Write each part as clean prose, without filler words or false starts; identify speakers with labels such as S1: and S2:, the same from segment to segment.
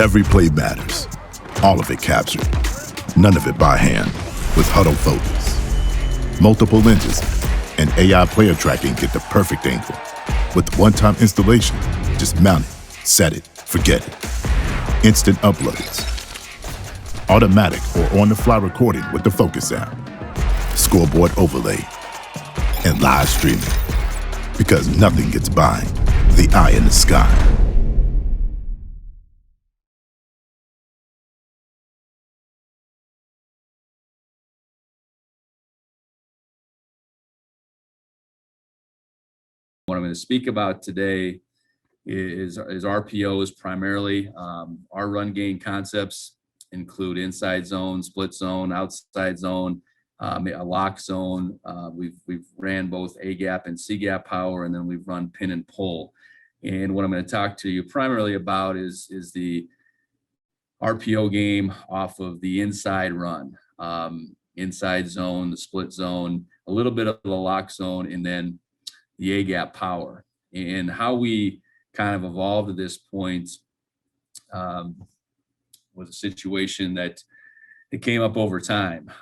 S1: Every play matters. All of it captured. None of it by hand. With Huddle Focus. Multiple lenses and AI player tracking get the perfect angle. With one-time installation, just mount it, set it, forget it. Instant uploads. Automatic or on-the-fly recording with the Focus app. Scoreboard overlay. And live streaming. Because nothing gets by the eye in the sky.
S2: What I'm going to speak about today is RPOs primarily. Our run game concepts include inside zone, split zone, outside zone, a lock zone. We've ran both A gap and C gap power, and then we've run pin and pull. And what I'm going to talk to you primarily about is the RPO game off of the inside run, inside zone, the split zone, a little bit of the lock zone, and then the A gap power. And how we kind of evolved to this point was a situation that it came up over time.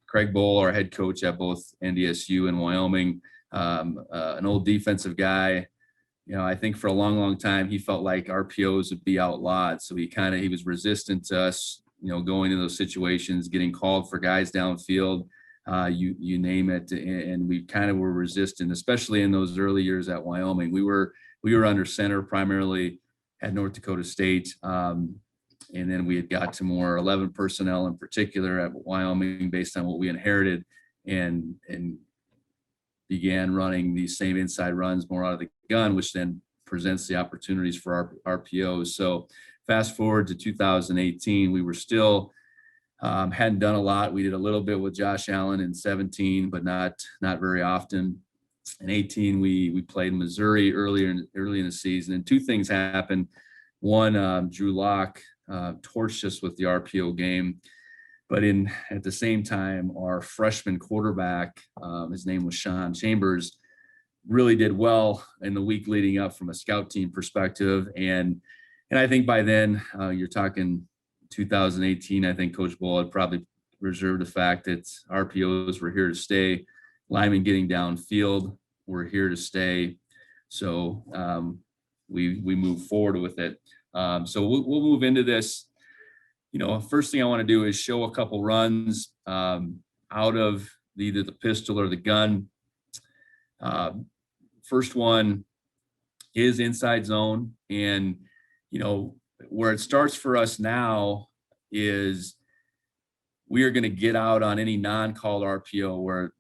S2: Craig Bowl, our head coach at both NDSU and Wyoming, an old defensive guy. I think for a long, long time, he felt like RPOs would be outlawed. So he was resistant to us, going into those situations, getting called for guys downfield, you name it. And we kind of were resistant, especially in those early years at Wyoming. We were under center primarily at North Dakota State. And then we had got to more 11 personnel in particular at Wyoming based on what we inherited and began running these same inside runs more out of the gun, which then presents the opportunities for our RPOs. So fast forward to 2018, we were still hadn't done a lot. We did a little bit with Josh Allen in 17, but not very often. In 18, we played Missouri early in the season, and two things happened. One, Drew Lock torched us with the RPO game, but at the same time, our freshman quarterback, his name was Sean Chambers, really did well in the week leading up from a scout team perspective. And I think by then, you're talking 2018, I think Coach Bowl had probably reserved the fact that RPOs were here to stay. Linemen getting downfield were here to stay. So we move forward with it. So we'll move into this. First thing I want to do is show a couple runs out of either the pistol or the gun. First one is inside zone. And, where it starts for us now is we are going to get out on any non-called RPO where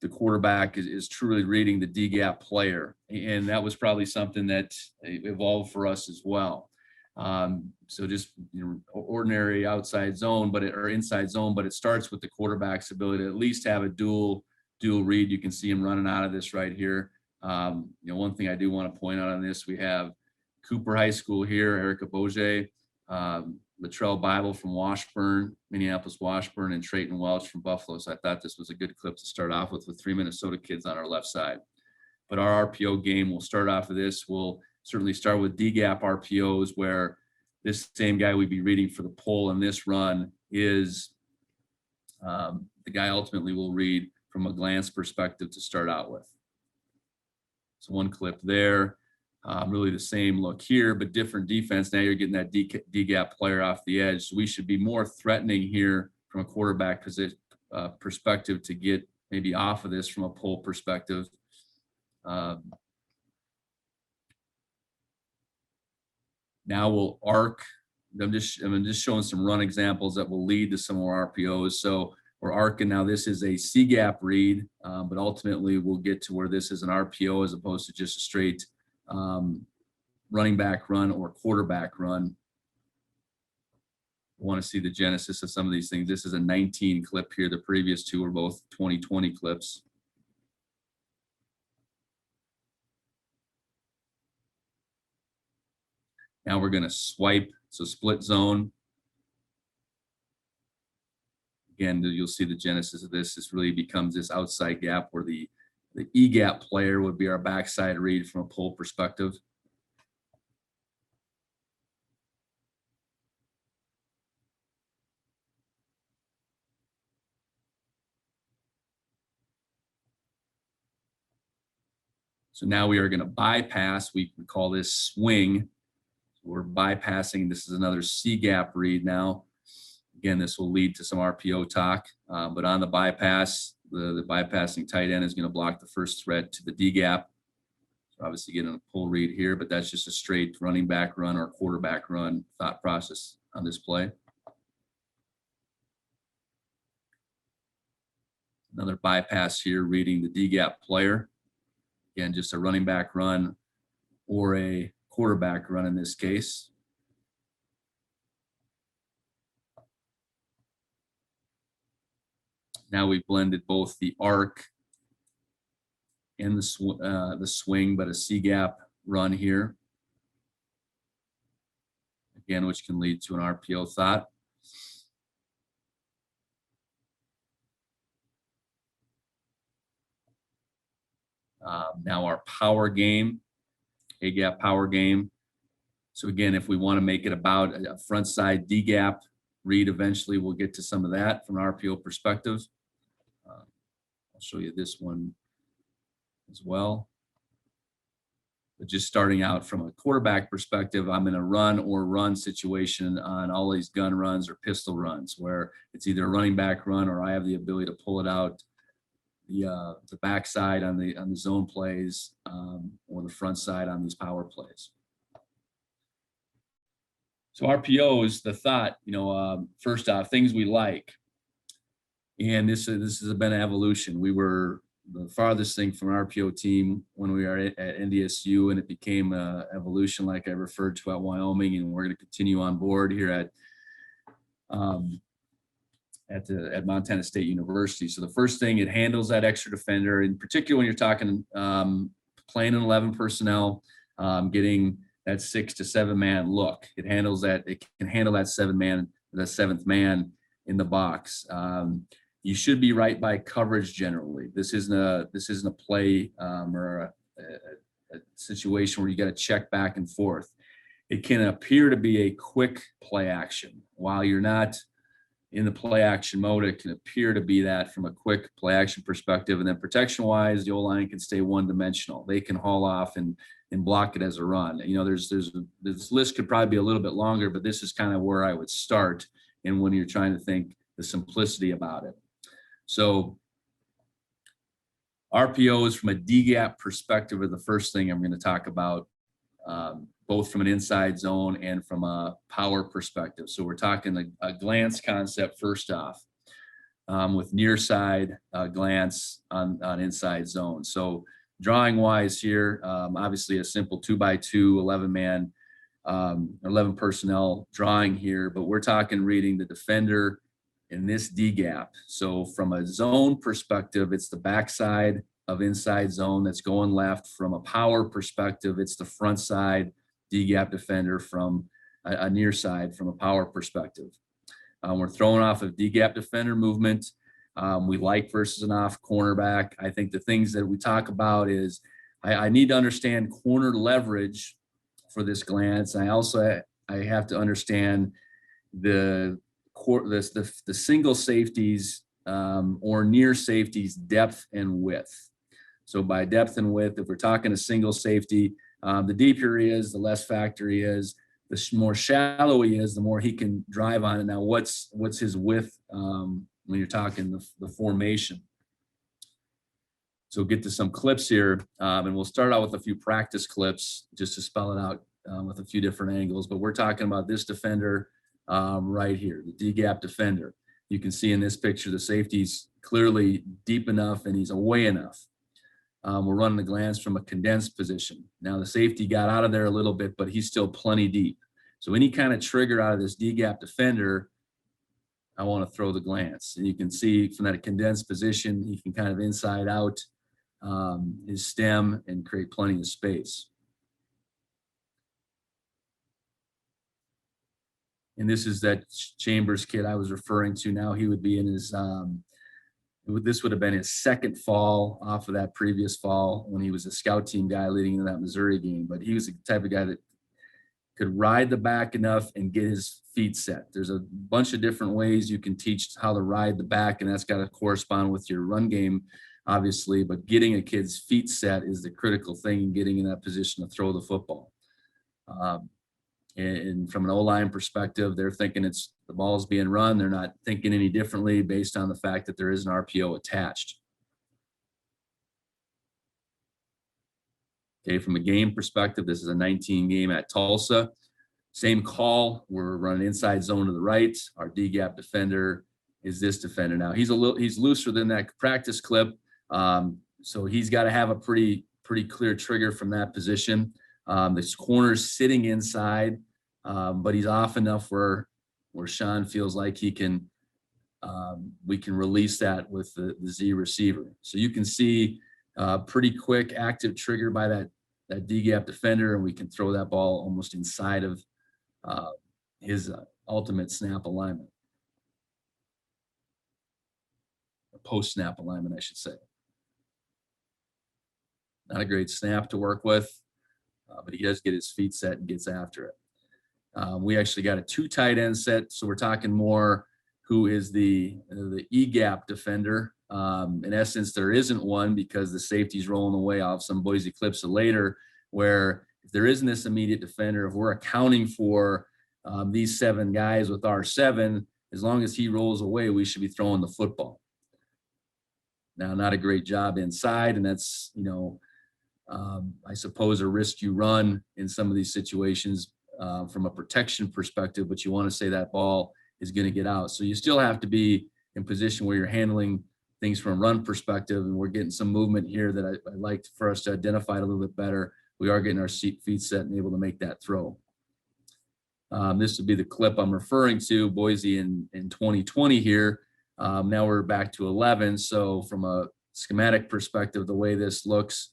S2: the quarterback is truly reading the D-gap player. And that was probably something that evolved for us as well. So just ordinary outside zone, or inside zone, but it starts with the quarterback's ability to at least have a dual read. You can see him running out of this right here. One thing I do want to point out on this, we have Cooper High School here, Erica Boge, Latrell Bible from Washburn, Minneapolis Washburn, and Trayton Welch from Buffalo. So I thought this was a good clip to start off with 3 Minnesota kids on our left side. But our RPO game will start off of this. We'll certainly start with D-gap RPOs, where this same guy we'd be reading for the pull in this run is the guy ultimately will read from a glance perspective to start out with. So one clip there. Really the same look here, but different defense. Now you're getting that D-gap player off the edge. So we should be more threatening here from a quarterback perspective to get maybe off of this from a pull perspective. Now we'll arc. I'm just showing some run examples that will lead to some more RPOs. So we're arcing now. This is a C-gap read, but ultimately we'll get to where this is an RPO as opposed to just a straight running back run or quarterback run. I want to see the genesis of some of these things. This is a 19 clip here. The previous two are both 2020 clips. Now we're going to swipe. So split zone. Again, you'll see the genesis of this. This really becomes this outside gap where the E-gap player would be our backside read from a pull perspective. So now we are going to bypass. We can call this swing. We're bypassing. This is another C gap read now. Again, this will lead to some RPO talk, but on the bypass, the bypassing tight end is going to block the first thread to the D gap. So obviously getting a pull read here, but that's just a straight running back run or quarterback run thought process on this play. Another bypass here, reading the D gap player. Again, just a running back run or a quarterback run in this case. Now we've blended both the arc and the swing, but a C gap run here. Again, which can lead to an RPO thought. Now our power game, A gap power game. So again, if we want to make it about a front side D gap read, eventually we'll get to some of that from an RPO perspective. I'll show you this one as well. But just starting out from a quarterback perspective, I'm in a run situation on all these gun runs or pistol runs where it's either a running back run or I have the ability to pull it out the backside on the zone plays or the front side on these power plays. So RPOs, the thought, first off, things we like. And this has been an evolution. We were the farthest thing from an RPO team when we were at NDSU, and it became an evolution like I referred to at Wyoming, and we're going to continue on board here at Montana State University. So the first thing, it handles that extra defender, in particular when you're talking playing an 11 personnel, getting that 6 to 7 man look. It handles that. It can handle that seventh man in the box. You should be right by coverage generally. This isn't a play or a situation where you got to check back and forth. It can appear to be a quick play action. While you're not in the play action mode, it can appear to be that from a quick play action perspective. And then protection wise, the O-line can stay one dimensional. They can haul off and block it as a run. This list could probably be a little bit longer, but this is kind of where I would start. And when you're trying to think the simplicity about it. So RPOs from a D-gap perspective are the first thing I'm going to talk about, both from an inside zone and from a power perspective. So we're talking a glance concept first off, with near side glance on inside zone. So drawing wise here, obviously a simple 2x2, 11 personnel drawing here, but we're talking reading the defender in this D gap. So from a zone perspective, it's the backside of inside zone that's going left. From a power perspective, it's the front side D gap defender from a near side from a power perspective. We're throwing off of D gap defender movement. We like versus an off cornerback. I think the things that we talk about is I need to understand corner leverage for this glance. I have to understand the single safeties or near safeties depth and width. So by depth and width, if we're talking a single safety, the deeper he is, the less factor he is. The more shallow he is, the more he can drive on it. Now, what's his width when you're talking the formation? So get to some clips here, and we'll start out with a few practice clips just to spell it out with a few different angles. But we're talking about this defender right here, the D-gap defender. You can see in this picture the safety's clearly deep enough and he's away enough. We're running the glance from a condensed position. Now the safety got out of there a little bit, but he's still plenty deep. So any kind of trigger out of this D-gap defender, I want to throw the glance. And you can see from that condensed position, he can kind of inside out his stem and create plenty of space. And this is that Chambers kid I was referring to. Now he would be in his, this would have been his second fall off of that previous fall when he was a scout team guy leading into that Missouri game. But he was the type of guy that could ride the back enough and get his feet set. There's a bunch of different ways you can teach how to ride the back, and that's got to correspond with your run game obviously, but getting a kid's feet set is the critical thing in getting in that position to throw the football. And from an O-line perspective, they're thinking the ball's being run. They're not thinking any differently based on the fact that there is an RPO attached. Okay, from a game perspective, this is a 19 game at Tulsa. Same call. We're running inside zone to the right. Our D-gap defender is this defender. Now he's looser than that practice clip. So he's got to have a pretty clear trigger from that position. This corner's sitting inside, but he's off enough where Sean feels like we can release that with the Z receiver. So you can see pretty quick active trigger by that D-gap defender, and we can throw that ball almost inside of his ultimate snap alignment. Post-snap alignment, I should say. Not a great snap to work with, but he does get his feet set and gets after it. We actually got a 2 tight end set, so we're talking more who is the E-gap defender. In essence, there isn't one because the safety's rolling away off some Boise clips later, where if there isn't this immediate defender, if we're accounting for these 7 guys with our 7, as long as he rolls away, we should be throwing the football. Now, not a great job inside, and that's, I suppose a risk you run in some of these situations from a protection perspective, but you want to say that ball is going to get out. So you still have to be in position where you're handling things from a run perspective, and we're getting some movement here that I'd like for us to identify it a little bit better. We are getting our feet set and able to make that throw. This would be the clip I'm referring to, Boise in 2020 here. Now we're back to 11. So from a schematic perspective, the way this looks,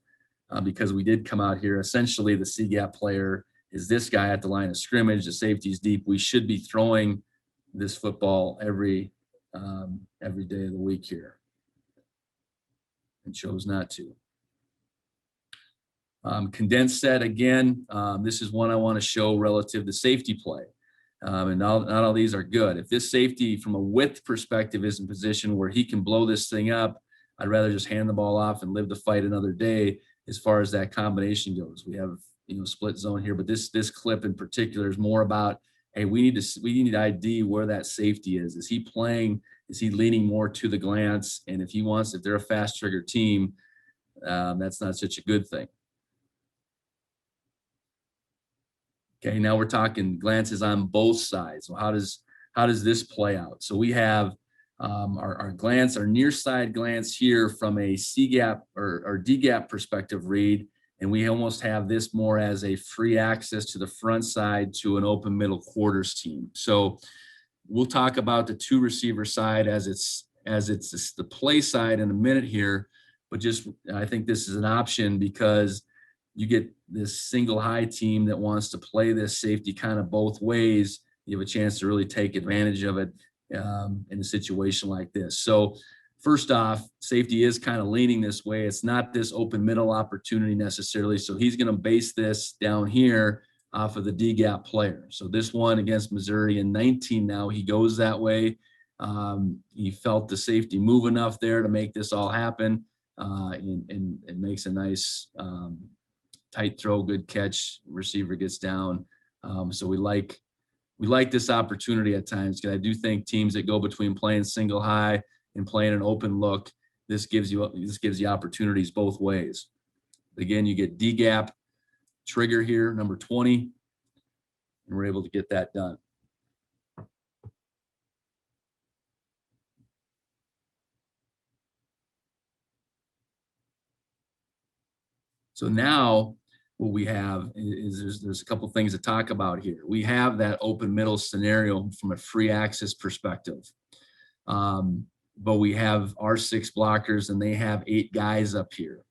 S2: because we did come out here, essentially the C-gap player is this guy at the line of scrimmage. The safety's deep. We should be throwing this football every day of the week here, and chose not to. Condensed set again. This is one I want to show relative to safety play. And not all these are good. If this safety from a width perspective is in position where he can blow this thing up, I'd rather just hand the ball off and live to fight another day as far as that combination goes. We have, split zone here, but this clip in particular is more about, hey, we need to ID where that safety is. Is he playing? Is he leaning more to the glance? And if they're a fast trigger team, that's not such a good thing. Okay, now we're talking glances on both sides. So how does this play out? So we have our glance, our near side glance here from a C-gap or D-gap perspective read, and we almost have this more as a free access to the front side to an open middle quarters team. So we'll talk about the 2 receiver side as it's the play side in a minute here, but I think this is an option because you get this single high team that wants to play this safety kind of both ways. You have a chance to really take advantage of it in a situation like this. So first off, safety is kind of leaning this way. It's not this open middle opportunity necessarily. So he's going to base this down here off of the D-gap player. So this one against Missouri in 19 now, he goes that way. He felt the safety move enough there to make this all happen and makes a nice tight throw, good catch, receiver gets down. So we like this opportunity at times, because I do think teams that go between playing single high and playing an open look, this gives you opportunities both ways. Again, you get D-gap trigger here, number 20, and we're able to get that done. So now what we have is there's a couple things to talk about here. We have that open middle scenario from a free access perspective. But we have our 6 blockers and they have 8 guys up here.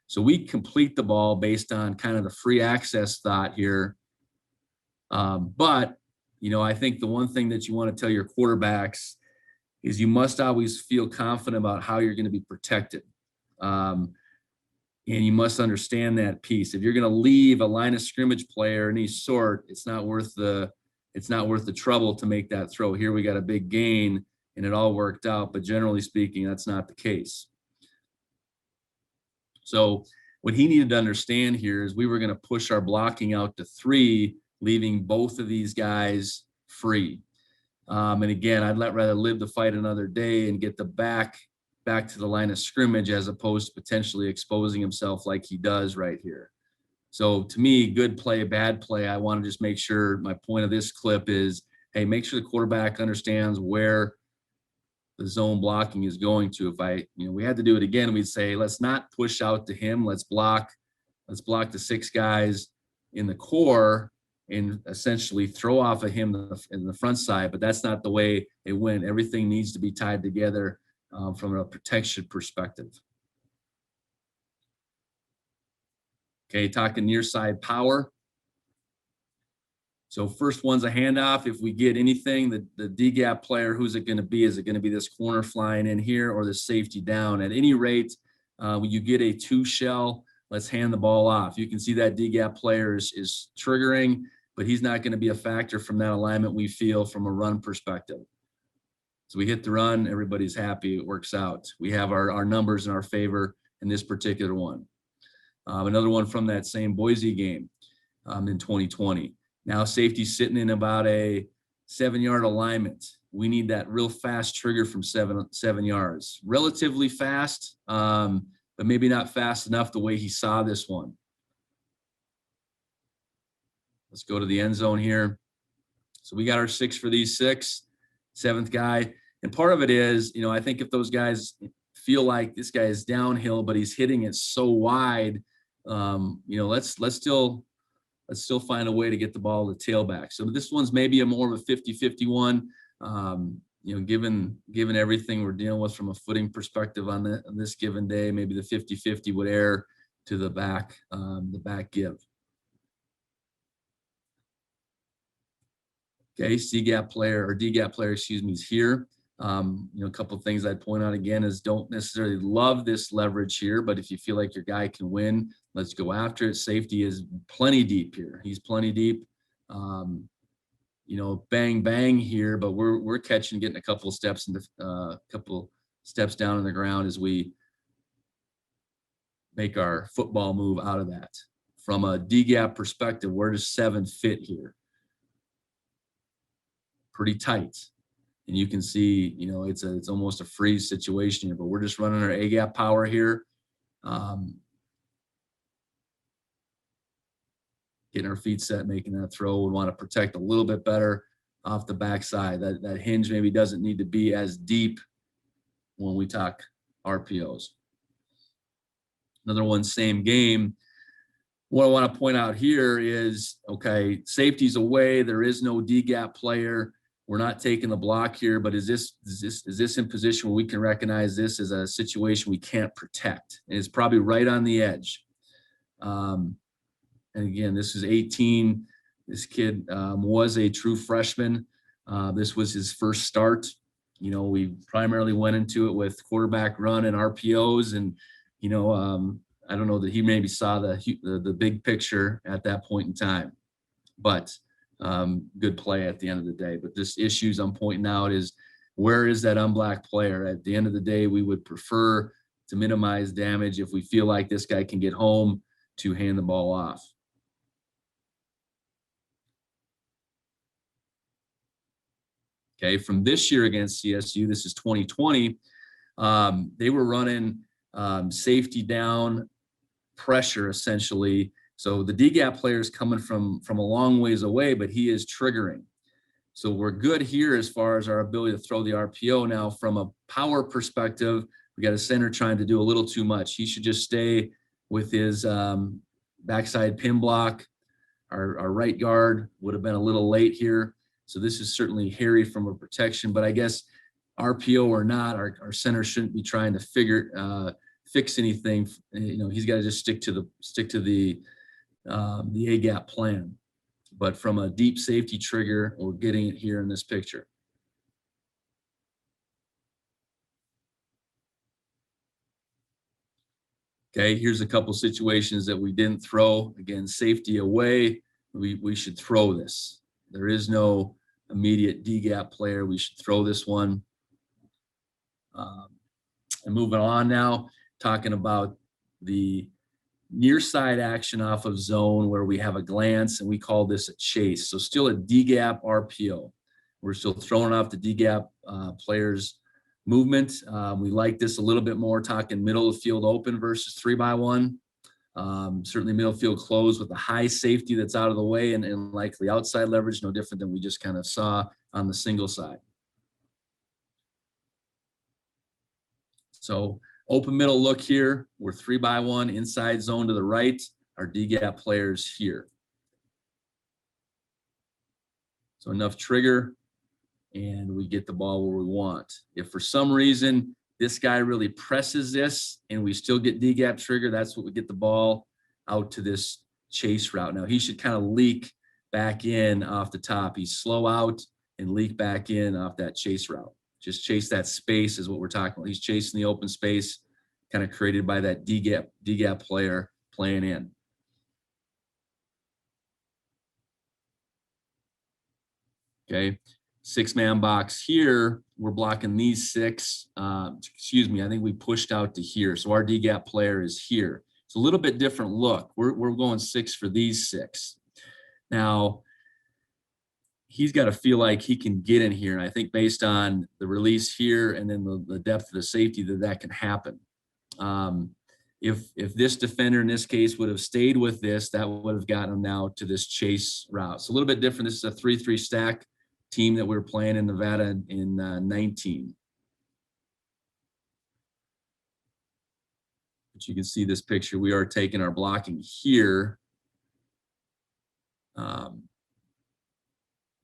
S2: So we complete the ball based on kind of the free access thought here. But, I think the one thing that you want to tell your quarterbacks is you must always feel confident about how you're going to be protected. And you must understand that piece. If you're going to leave a line of scrimmage player any sort, it's not worth the trouble to make that throw. Here we got a big gain and it all worked out, but generally speaking, that's not the case. So what he needed to understand here is we were going to push our blocking out to 3, leaving both of these guys free. And again, I'd rather live to fight another day and get the back to the line of scrimmage as opposed to potentially exposing himself like he does right here. So to me, good play, bad play. I want to just make sure my point of this clip is, hey, make sure the quarterback understands where the zone blocking is going to. If we had to do it again, we'd say, let's not push out to him. Let's block the 6 guys in the core and essentially throw off of him in the front side. But that's not the way it went. Everything needs to be tied together from a protection perspective. Okay, talking near side power. So first one's a handoff. If we get anything, the D-gap player, who's it going to be? Is it going to be this corner flying in here or the safety down? At any rate, when you get a 2 shell, let's hand the ball off. You can see that D-gap player is triggering, but he's not going to be a factor from that alignment we feel from a run perspective. So we hit the run, everybody's happy, it works out. We have our numbers in our favor in this particular one. Another one from that same Boise game in 2020. Now safety's sitting in about a 7-yard alignment. We need that real fast trigger from 7 yards. Relatively fast, but maybe not fast enough the way he saw this one. Let's go to the end zone here. So we got our 6 for these 6, 7th guy. And part of it is, I think if those guys feel like this guy is downhill, but he's hitting it so wide, let's still find a way to get the ball to tailback. So this one's maybe more of a 50-50 one. Given everything we're dealing with from a footing perspective on this given day, maybe the 50-50 would err to the back give. Okay, C-gap player or D-gap player, is here. A couple of things I'd point out again is don't necessarily love this leverage here, but if you feel like your guy can win, let's go after it. Safety is plenty deep here. He's plenty deep. Bang, bang here, but we're catching, getting a couple steps down on the ground as we make our football move out of that. From a D-gap perspective, where does 7 fit here? Pretty tight. And you can see, it's almost a freeze situation here, but we're just running our A-gap power here. Getting our feet set, making that throw. We want to protect a little bit better off the backside. That hinge maybe doesn't need to be as deep when we talk RPOs. Another one, same game. What I want to point out here is, okay, safety's away. There is no D-gap player. We're not taking the block here, but is this in position where we can recognize this as a situation we can't protect? And it's probably right on the edge. And again, this is 18. This kid was a true freshman. This was his first start. We primarily went into it with quarterback run and RPOs, and I don't know that he maybe saw the big picture at that point in time, but good play at the end of the day. But this issues I'm pointing out is, where is that unblocked player? At the end of the day, we would prefer to minimize damage if we feel like this guy can get home to hand the ball off. Okay, from this year against CSU, this is 2020, they were running safety down pressure essentially. So the D-gap player is coming from a long ways away, but he is triggering. So we're good here as far as our ability to throw the RPO. Now, from a power perspective, we got a center trying to do a little too much. He should just stay with his backside pin block. Our right guard would have been a little late here. So this is certainly hairy from a protection, but I guess RPO or not, our center shouldn't be trying to fix anything. He's got to just stick to the A-gap plan. But from a deep safety trigger, we're getting it here in this picture. Okay, here's a couple situations that we didn't throw. Again, safety away, we should throw this. There is no immediate D-gap player. We should throw this one. And moving on now, talking about the near side action off of zone where we have a glance, and we call this a chase. So still a D-gap RPO. We're still throwing off the D-gap players' movement. We like this a little bit more, talking middle of field open versus 3-by-1. Certainly middle field close with a high safety that's out of the way, and likely outside leverage, no different than we just kind of saw on the single side. So open middle look here. We're 3-by-1 inside zone to the right. Our D-gap players here. So enough trigger, and we get the ball where we want. If for some reason this guy really presses this and we still get D-gap trigger, that's what we get the ball out to this chase route. Now he should kind of leak back in off the top. He's slow out and leak back in off that chase route. Just chase that space is what we're talking about. He's chasing the open space kind of created by that D-gap player playing in. Okay, 6-man box here. We're blocking these 6. Excuse me, I think we pushed out to here. So our D-gap player is here. It's a little bit different look. We're going 6 for these 6. Now, he's got to feel like he can get in here. And I think based on the release here and then the depth of the safety that can happen. If this defender in this case would have stayed with this, that would have gotten him now to this chase route. It's a little bit different. This is a 3-3 stack team that we were playing in Nevada in 19. But you can see this picture. We are taking our blocking here.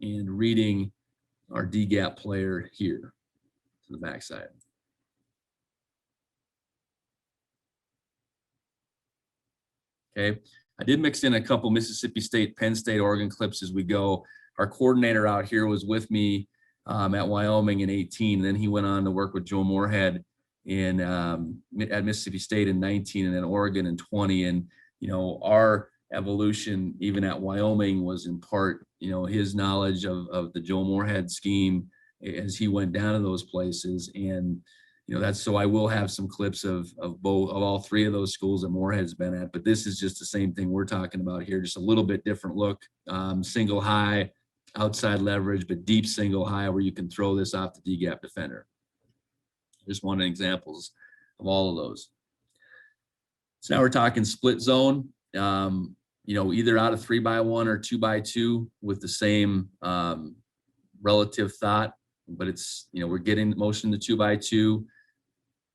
S2: And reading our D-gap player here to the backside. Okay, I did mix in a couple Mississippi State, Penn State, Oregon clips as we go. Our coordinator out here was with me at Wyoming in 18. And then he went on to work with Joe Moorhead in at Mississippi State in 19, and then Oregon in 20. And you know, our evolution even at Wyoming was in part, you know, his knowledge of the Joe Moorhead scheme as he went down to those places. And you know, that's, so I will have some clips of all 3 of those schools that Moorhead's been at, but this is just the same thing we're talking about here, just a little bit different look. Single high, outside leverage, but deep single high where you can throw this off the D-gap defender. Just one examples of all of those. So now we're talking split zone. You know, either out of 3-by-1 or 2-by-2 with the same relative thought, but it's, you know, we're getting motion to 2-by-2.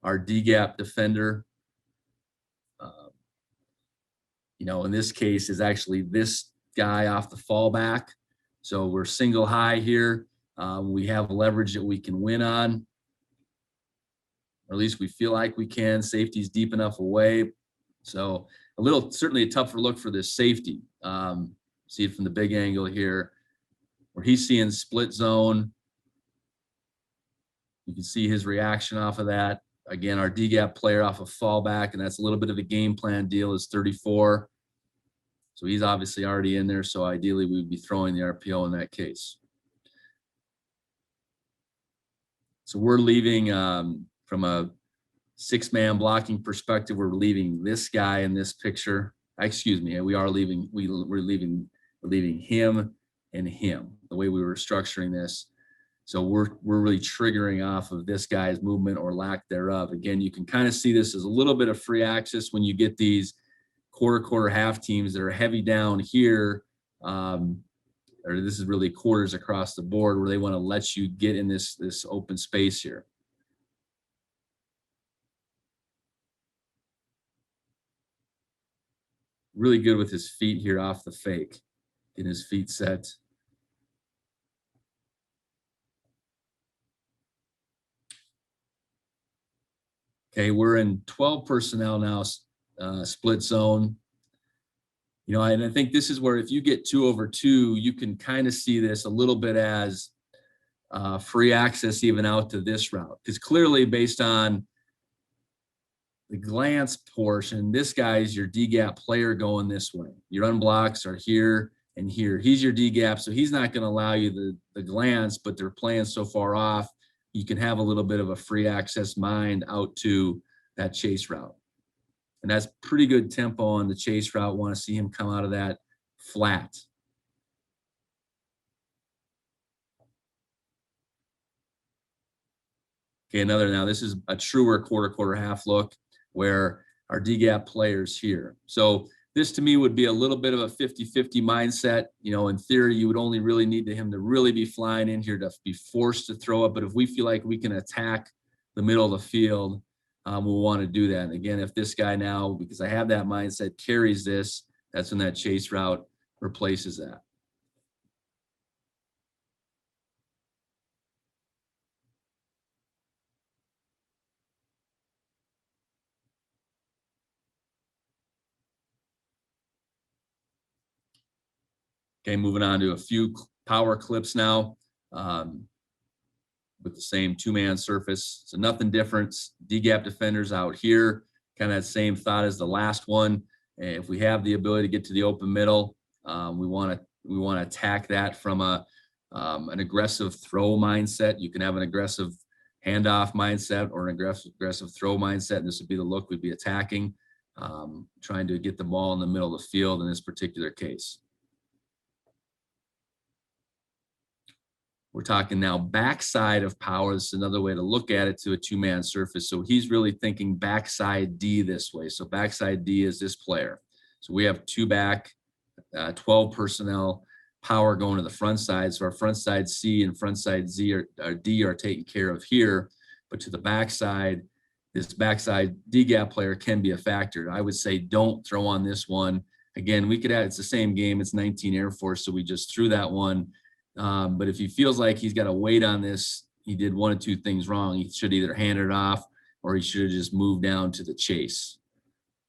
S2: Our D-gap defender, you know, in this case is actually this guy off the fallback. So we're single high here. We have leverage that we can win on, or at least we feel like we can. Safety's deep enough away. So a little, certainly a tougher look for this safety. See it from the big angle here where he's seeing split zone. You can see his reaction off of that. Again, our D-gap player off of fallback, and that's a little bit of a game plan deal, is 34. So he's obviously already in there. So ideally we would be throwing the RPO in that case. So we're leaving from a 6-man blocking perspective, we're leaving this guy in this picture. Excuse me, we are leaving, we're leaving him and him, the way we were structuring this. So we're really triggering off of this guy's movement or lack thereof. Again, you can kind of see this as a little bit of free access when you get these quarter, half teams that are heavy down here. Or this is really quarters across the board where they want to let you get in this open space here. Really good with his feet here off the fake, getting his feet set. Okay, we're in 12 personnel now, split zone. You know, and I think this is where if you get 2-over-2, you can kind of see this a little bit as free access even out to this route. Because clearly based on the glance portion, this guy's your D-gap player going this way. Your unblocks are here and here. He's your D-gap, so he's not going to allow you the glance, but they're playing so far off, you can have a little bit of a free access mind out to that chase route. And that's pretty good tempo on the chase route. Want to see him come out of that flat. Okay, now this is a truer quarter half look where our D-gap players here. So this to me would be a little bit of a 50-50 mindset. You know, in theory, you would only really need him to really be flying in here to be forced to throw it. But if we feel like we can attack the middle of the field, we'll want to do that. And again, if this guy now, because I have that mindset, carries this, that's when that chase route replaces that. Okay, moving on to a few power clips now with the same two-man surface. So nothing different. D-gap defenders out here, kind of that same thought as the last one. And if we have the ability to get to the open middle, we want to attack that from an aggressive throw mindset. You can have an aggressive handoff mindset or an aggressive throw mindset. And this would be the look we'd be attacking, trying to get the ball in the middle of the field in this particular case. We're talking now backside of power. This is another way to look at it to a two-man surface. So he's really thinking backside D this way. So backside D is this player. So we have two back, 12 personnel, power going to the front side. So our front side C and front side Z or D are taken care of here. But to the backside, this backside D gap player can be a factor. I would say don't throw on this one. Again, we could add, it's the same game. It's 19 Air Force. So we just threw that one. But if he feels like he's got to wait on this, he did one of two things wrong. He should either hand it off or he should have just moved down to the chase.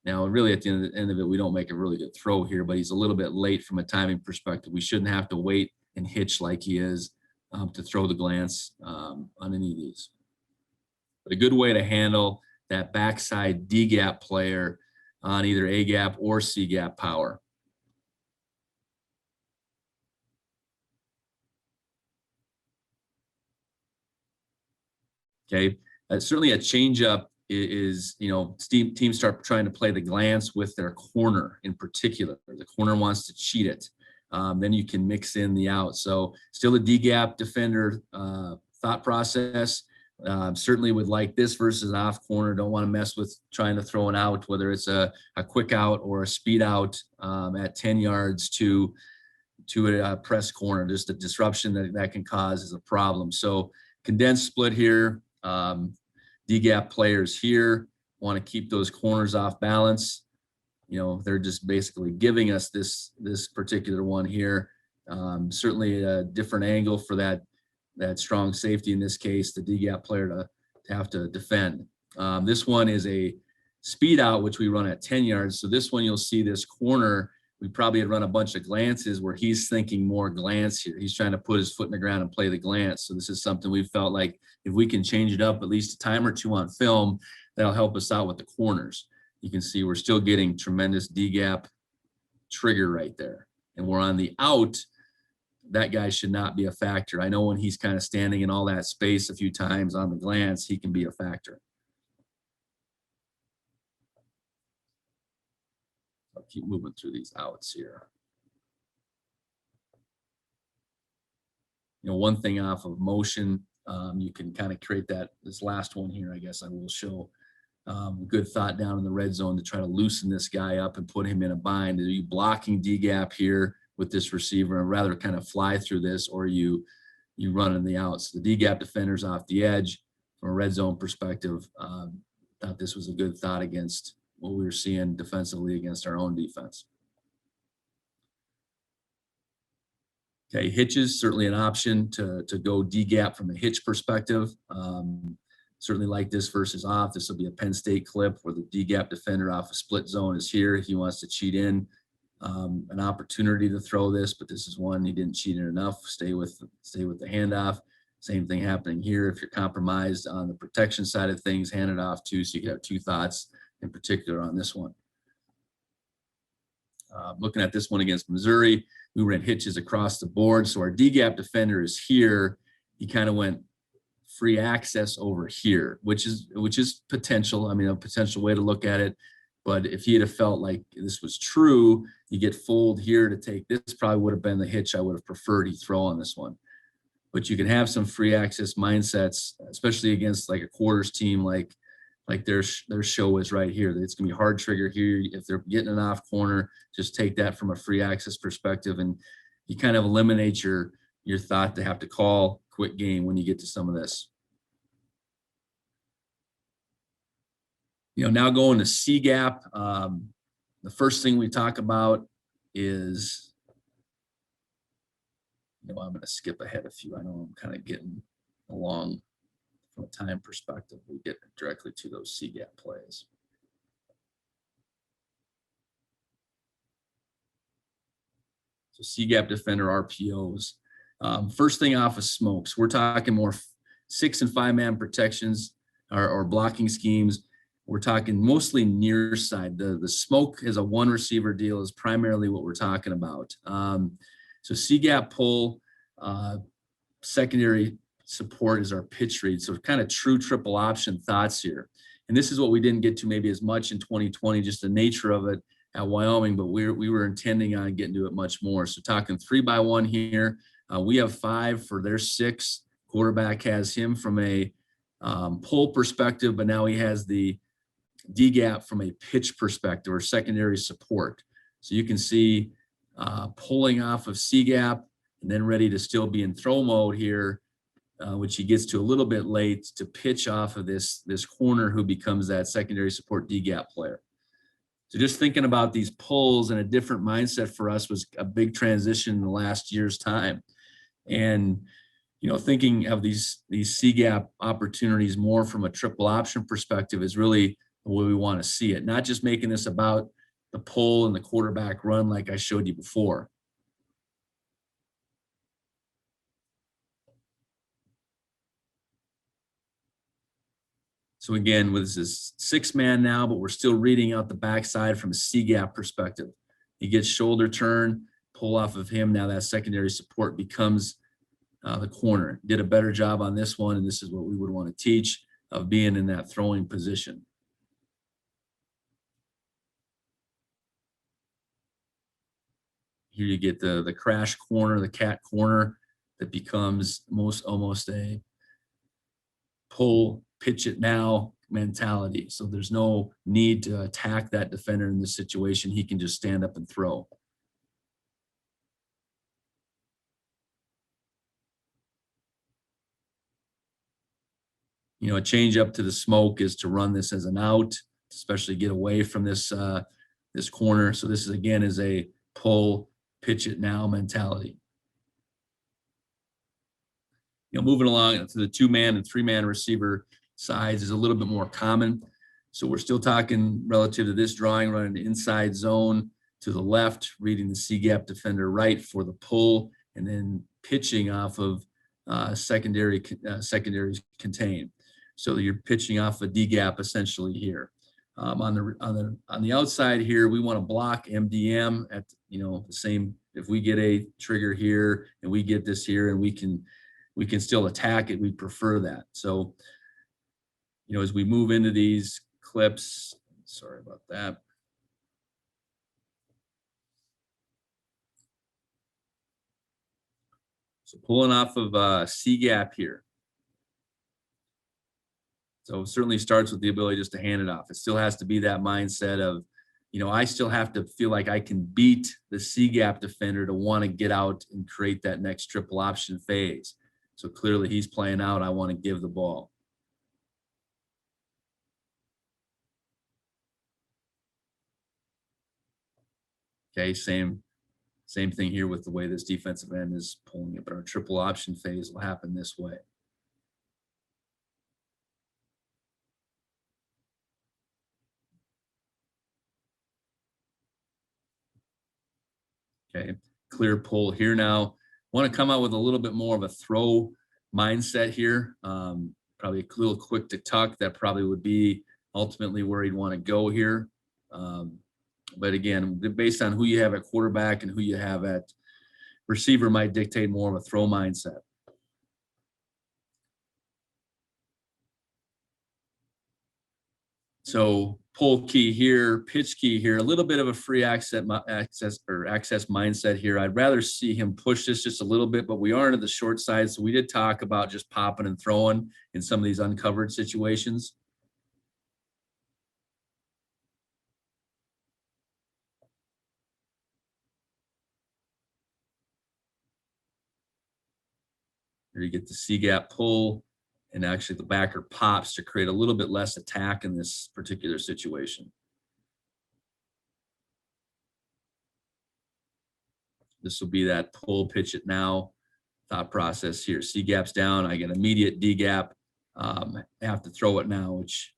S2: Now, really, at the end of it, we don't make a really good throw here, but he's a little bit late from a timing perspective. We shouldn't have to wait and hitch like he is to throw the glance on any of these. But a good way to handle that backside D gap player on either A gap or C gap power. Okay, certainly a changeup is, you know, teams start trying to play the glance with their corner in particular. The corner wants to cheat it. Then you can mix in the out. So still a D-gap defender thought process. Certainly would like this versus an off corner. Don't want to mess with trying to throw an out, whether it's a quick out or a speed out at 10 yards to a press corner. Just the disruption that can cause is a problem. So condensed split here. D-gap players here want to keep those corners off balance. You know, they're just basically giving us this particular one here. Certainly a different angle for that strong safety in this case, the D-gap player to have to defend. This one is a speed out, which we run at 10 yards. So this one, you'll see this corner, we probably had run a bunch of glances where he's thinking more glance here. He's trying to put his foot in the ground and play the glance. So this is something we felt like if we can change it up at least a time or two on film, that'll help us out with the corners. You can see we're still getting tremendous D-gap trigger right there. And we're on the out. That guy should not be a factor. I know when he's kind of standing in all that space a few times on the glance, he can be a factor. I'll keep moving through these outs here. You know, one thing off of motion, you can kind of create this last one here, I guess I will show. Good thought down in the red zone to try to loosen this guy up and put him in a bind. Are you blocking D-gap here with this receiver and rather kind of fly through this, or you run in the outs? The D-gap defender's off the edge from a red zone perspective. Thought this was a good thought against what we were seeing defensively against our own defense. Okay, hitches, certainly an option to go D-gap from a hitch perspective. Certainly like this versus off. This will be a Penn State clip where the D-gap defender off a split zone is here. He wants to cheat in. An opportunity to throw this, but this is one he didn't cheat in enough. Stay with the handoff. Same thing happening here. If you're compromised on the protection side of things, hand it off too. So you could have two thoughts in particular on this one. Looking at this one against Missouri, we ran hitches across the board. So our D-gap defender is here. He kind of went free access over here, which is potential. I mean, a potential way to look at it. But if he had felt like this was true, you get fooled here to take this, probably would have been the hitch I would have preferred he throw on this one. But you can have some free access mindsets, especially against like a quarters team like their show is right here. It's going to be hard trigger here. If they're getting an off corner, just take that from a free access perspective, and you kind of eliminate your thought to have to call quick game when you get to some of this. Now going to C gap, the first thing we talk about is, I'm going to skip ahead a few. I know I'm kind of getting along from a time perspective. We get directly to those C gap plays. So C gap defender RPOs. First thing off of smokes, we're talking more 6 and 5 man protections or blocking schemes. We're talking mostly near side. The smoke as a one receiver deal is primarily what we're talking about. So C gap pull, secondary support is our pitch read. So kind of true triple option thoughts here. And this is what we didn't get to maybe as much in 2020, just the nature of it at Wyoming, but we were intending on getting to it much more. So talking 3-by-1 here. We have 5 for their 6. Quarterback has him from a pull perspective, but now he has the D gap from a pitch perspective or secondary support. So you can see pulling off of C gap and then ready to still be in throw mode here, which he gets to a little bit late to pitch off of this corner who becomes that secondary support D gap player. So just thinking about these pulls and a different mindset for us was a big transition in the last year's time. And, thinking of these C gap opportunities more from a triple option perspective is really the way we want to see it, not just making this about the pull and the quarterback run like I showed you before. So again, with this 6-man now, but we're still reading out the backside from a C gap perspective. He gets shoulder turn, pull off of him. Now that secondary support becomes the corner. Did a better job on this one, and this is what we would want to teach, of being in that throwing position. Here you get the crash corner, the cat corner that becomes almost a pull, pitch it now mentality. So there's no need to attack that defender in this situation. He can just stand up and throw. A change up to the smoke is to run this as an out, especially get away from this this corner. So this is again is a pull, pitch it now mentality. Moving along to the 2-man and 3-man receiver sides is a little bit more common. So we're still talking relative to this drawing, running the inside zone to the left, reading the C gap defender right for the pull, and then pitching off of secondaries contain. So you're pitching off a D gap essentially here. On the outside here, we want to block MDM at the same. If we get a trigger here and we get this here and we can still attack it, we prefer that. So as we move into these clips, sorry about that. So pulling off of C gap here. So it certainly starts with the ability just to hand it off. It still has to be that mindset of, I still have to feel like I can beat the C gap defender to want to get out and create that next triple option phase. So clearly he's playing out. I want to give the ball. Okay, same thing here with the way this defensive end is pulling it, but our triple option phase will happen this way. Okay, clear pull here now. Want to come out with a little bit more of a throw mindset here. Probably a little quick to tuck. That probably would be ultimately where he'd want to go here. But again, based on who you have at quarterback and who you have at receiver might dictate more of a throw mindset. So pull key here, pitch key here, a little bit of a free access mindset here. I'd rather see him push this just a little bit, but we are into the short side. So we did talk about just popping and throwing in some of these uncovered situations. Here you get the C-gap pull, and actually the backer pops to create a little bit less attack in this particular situation. This will be that pull, pitch it now thought process here. C-gap's down, I get immediate D-gap, have to throw it now, which,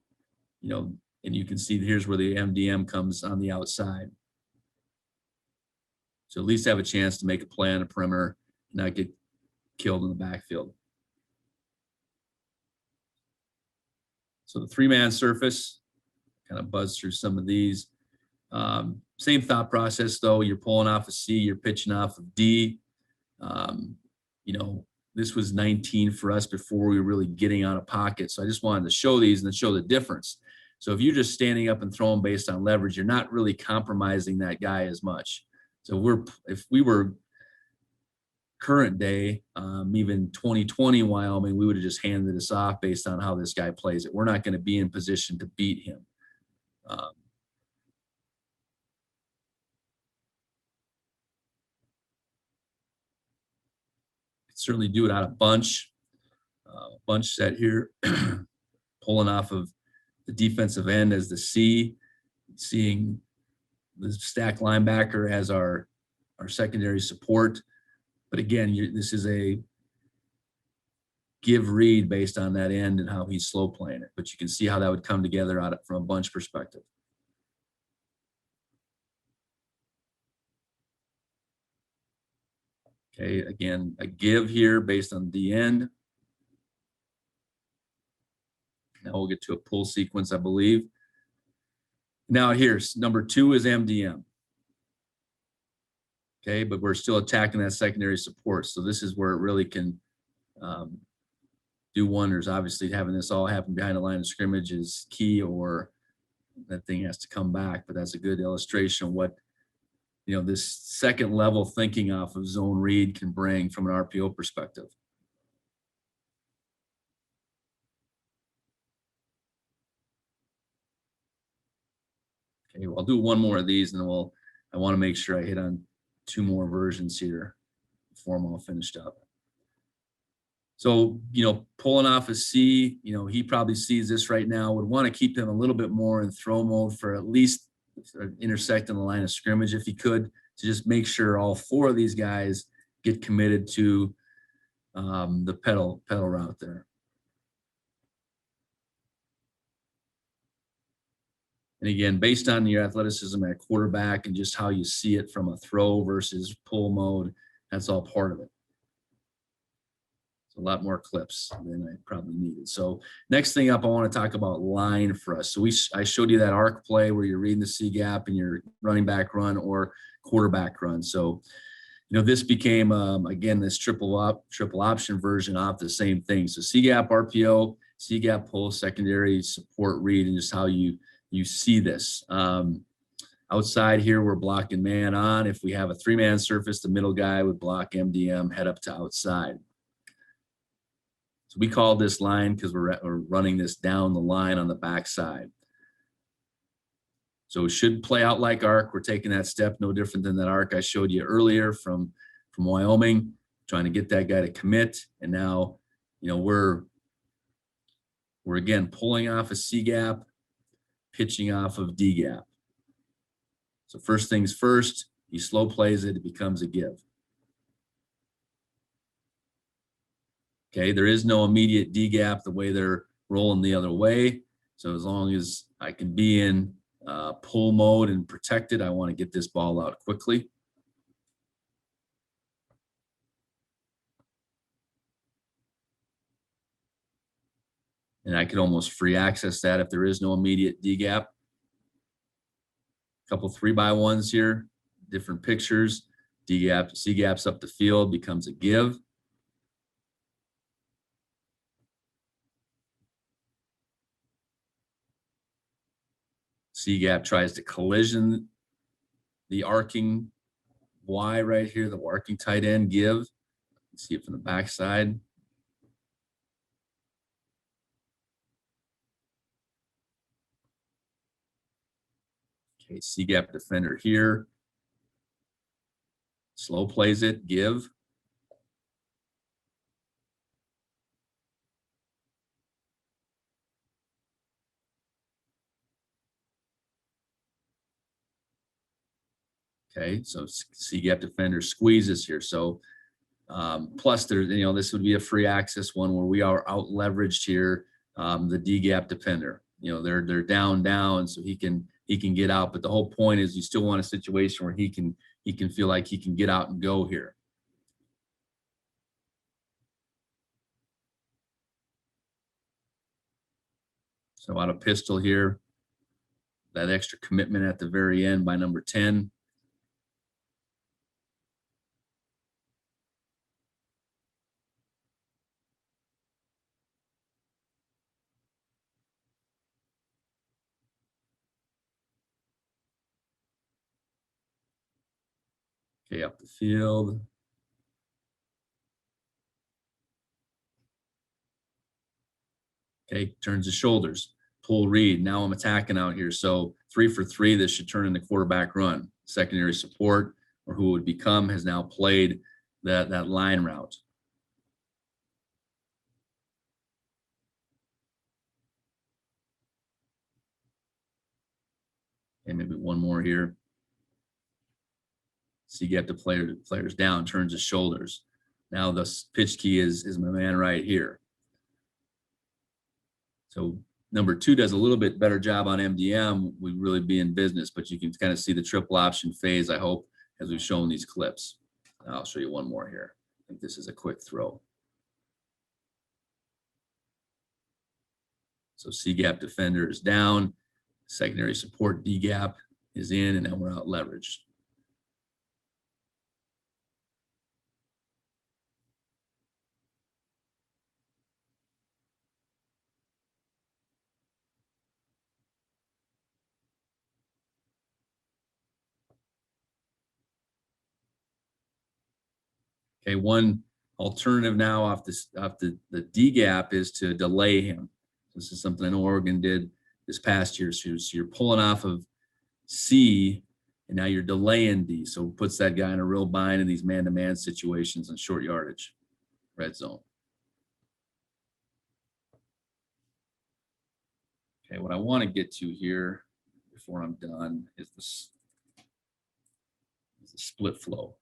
S2: you know, and you can see here's where the MDM comes on the outside. So at least have a chance to make a play on a perimeter and not get killed in the backfield. So the 3-man surface, kind of buzz through some of these. Same thought process though. You're pulling off a C, you're pitching off of D. You know, this was 19 for us before we were really getting out of pocket. So I just wanted to show these and to show the difference. So if you're just standing up and throwing based on leverage, you're not really compromising that guy as much. So if we were current day, even 2020 Wyoming, we would have just handed this off based on how this guy plays it. We're not going to be in position to beat him. Certainly do it out of bunch set here, pulling off of the defensive end as the C, seeing the stack linebacker as our secondary support. But again, this is a give read based on that end and how he's slow playing it. But you can see how that would come together from a bunch perspective. Okay, again, a give here based on the end. Now we'll get to a pull sequence, I believe. Now here's number 2 is MDM. Okay, but we're still attacking that secondary support. So this is where it really can do wonders. Obviously, having this all happen behind the line of scrimmage is key, or that thing has to come back. But that's a good illustration of what, you know, this second level thinking off of zone read can bring from an RPO perspective. Okay, well, I'll do one more of these and then I want to make sure I hit on 2 more versions here before I'm all finished up. So, you know, pulling off a C, you know, he probably sees this right now, would want to keep him a little bit more in throw mode for at least intersecting the line of scrimmage if he could, to just make sure all 4 of these guys get committed to the pedal route there. And again, based on your athleticism at quarterback and just how you see it from a throw versus pull mode, that's all part of it. It's a lot more clips than I probably needed. So next thing up, I want to talk about line for us. So I showed you that arc play where you're reading the C gap and your running back run or quarterback run. So, you know, this became, again, this triple option version of the same thing. So C gap RPO, C gap pull, secondary support read, and just how you see this. Outside here, we're blocking man on. If we have a 3-man surface, the middle guy would block MDM, head up to outside. So we call this line because we're running this down the line on the backside. So it should play out like arc. We're taking that step no different than that arc I showed you earlier from Wyoming, trying to get that guy to commit. And now, you know, we're again pulling off a C gap, pitching off of D gap. So first things first, he slow plays it, it becomes a give. Okay, there is no immediate D gap the way they're rolling the other way. So as long as I can be in pull mode and protected, I want to get this ball out quickly. And I could almost free access that if there is no immediate D gap. A couple 3x1s here, different pictures. D gap, C gaps up the field becomes a give. C gap tries to collision the arcing Y right here, the arcing tight end give. See it from the backside. Okay, C gap defender here. Slow plays it, give. Okay, so C gap defender squeezes here. So plus there, this would be a free access one where we are out leveraged here. The D gap defender, they're down, so he can get out. But the whole point is you still want a situation where he can feel like he can get out and go here. So out of pistol here, that extra commitment at the very end by number 10. Okay, up the field. Okay, turns his shoulders. Pull read. Now I'm attacking out here. So 3 for 3, this should turn into quarterback run. Secondary support, or who it would become, has now played that line route. Okay, maybe one more here. So you get the players down, turns his shoulders. Now the pitch key is my man right here. So number 2 does a little bit better job on MDM. We'd really be in business, but you can kind of see the triple option phase, I hope, as we've shown these clips. I'll show you one more here. I think this is a quick throw. So C gap defender is down. Secondary support D gap is in, and now we're out leveraged. Okay, one alternative now off the D gap is to delay him. This is something I know Oregon did this past year. So you're pulling off of C, and now you're delaying D. So it puts that guy in a real bind in these man-to-man situations and short yardage, red zone. Okay, what I want to get to here before I'm done is the split flow.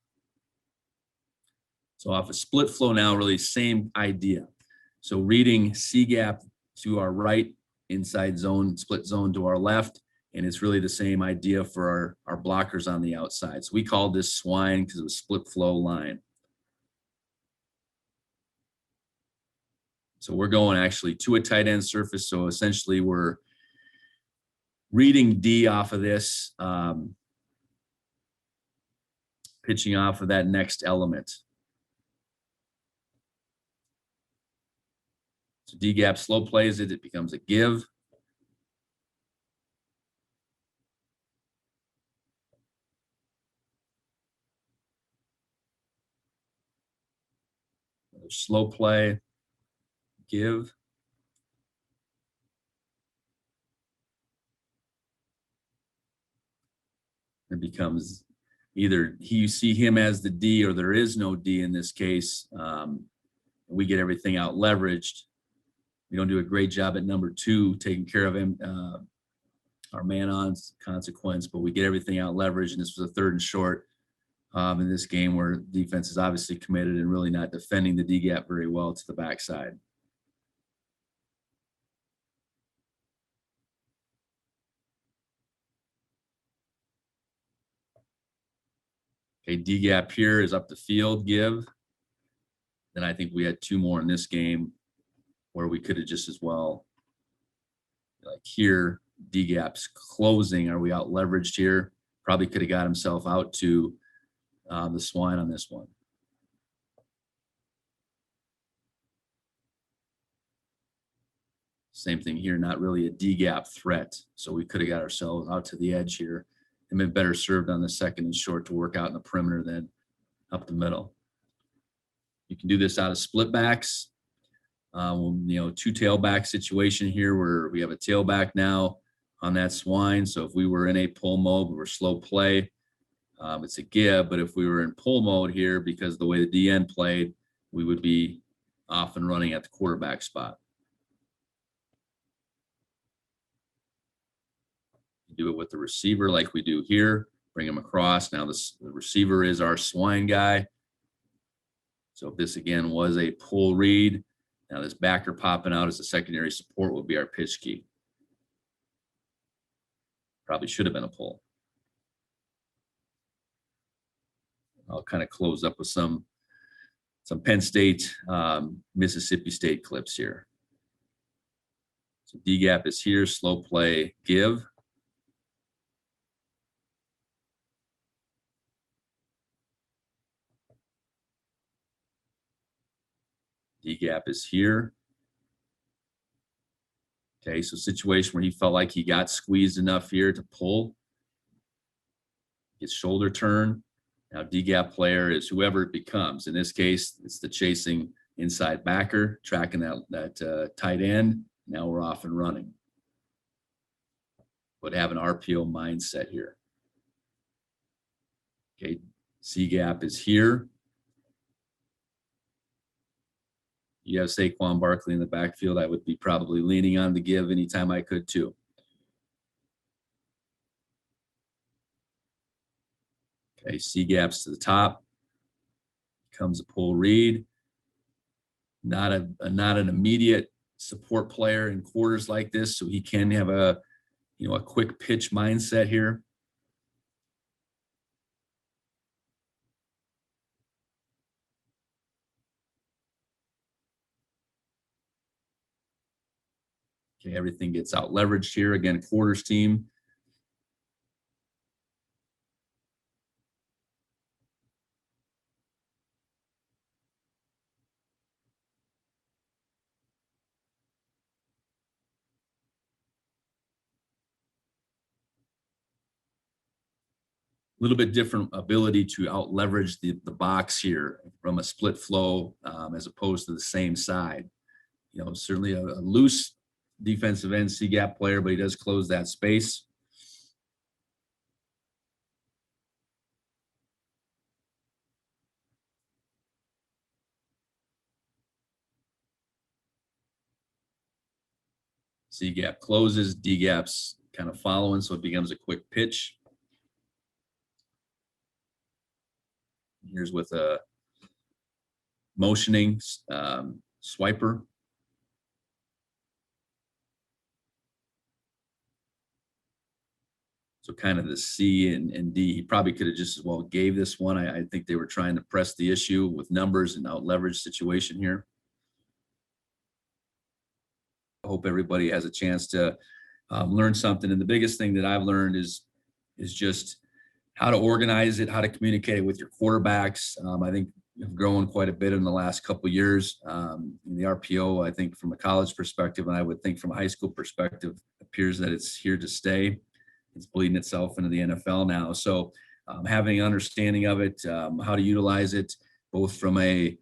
S2: So off a split flow now, really same idea. So reading C gap to our right, inside zone, split zone to our left, and it's really the same idea for our blockers on the outside. So we called this swine because it was split flow line. So we're going actually to a tight end surface. So essentially we're reading D off of this, pitching off of that next element. So D gap slow plays it, it becomes a give. Another slow play, give. It becomes either you see him as the D or there is no D in this case. We get everything out leveraged. We don't do a great job at number 2 taking care of him, our man on consequence, but we get everything out leveraged. And this was a 3rd and short in this game where defense is obviously committed and really not defending the D gap very well to the backside. Okay, D gap here is up the field, give. Then I think we had 2 more in this game where we could have just as well, like here, D gap's closing. Are we out leveraged here? Probably could have got himself out to the swine on this one. Same thing here, not really a D gap threat. So we could have got ourselves out to the edge here and been better served on the second and short to work out in the perimeter than up the middle. You can do this out of split backs. Two tailback situation here where we have a tailback now on that swine. So if we were in a pull mode, we were slow play, it's a give. But if we were in pull mode here, because of the way the DN played, we would be off and running at the quarterback spot. Do it with the receiver like we do here. Bring him across. Now the receiver is our swine guy. So if this again was a pull read, now this backer popping out as a secondary support will be our pitch key. Probably should have been a pull. I'll kind of close up with some Penn State, Mississippi State clips here. So D gap is here, slow play, give. D gap is here. Okay, so situation where he felt like he got squeezed enough here to pull. His shoulder turn. Now D gap player is whoever it becomes. In this case, it's the chasing inside backer, tracking that tight end. Now we're off and running. But have an RPO mindset here. Okay, C gap is here. You have Saquon Barkley in the backfield. I would be probably leaning on the give anytime I could too. Okay, C gaps to the top. Comes a pull read. Not an immediate support player in quarters like this, so he can have a quick pitch mindset here. Okay, everything gets out leveraged here. Again, quarters team. A little bit different ability to out leverage the box here from a split flow as opposed to the same side. Certainly a loose defensive end C gap player, but he does close that space. C gap closes, D gaps kind of following, so it becomes a quick pitch. Here's with a motioning swiper. So kind of the C and D, he probably could have just as well gave this one. I think they were trying to press the issue with numbers and out leverage situation here. I hope everybody has a chance to learn something. And the biggest thing that I've learned is just how to organize it, how to communicate it with your quarterbacks. I think I've grown quite a bit in the last couple of years. In the RPO, I think from a college perspective, and I would think from a high school perspective, appears that it's here to stay. It's bleeding itself into the NFL now. So having an understanding of it, how to utilize it, both from a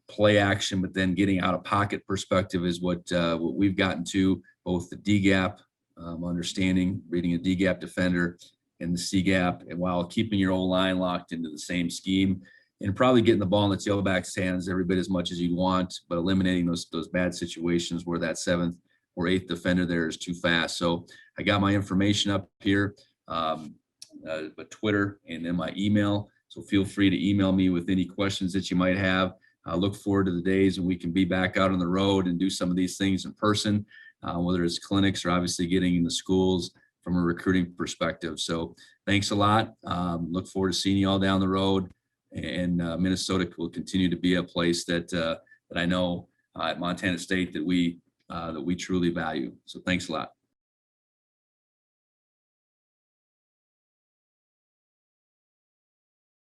S2: play action, but then getting out of pocket perspective is what we've gotten to, both the D gap understanding, reading a D gap defender, and the C gap, and while keeping your O line locked into the same scheme, and probably getting the ball in the tailback's hands every bit as much as you'd want, but eliminating those bad situations where that 7th or 8th defender there is too fast. So I got my information up here, but Twitter and then my email. So feel free to email me with any questions that you might have. I look forward to the days when we can be back out on the road and do some of these things in person, whether it's clinics or obviously getting in the schools from a recruiting perspective. So thanks a lot. Look forward to seeing you all down the road. And Minnesota will continue to be a place that I know at Montana State that we truly value. So thanks a lot.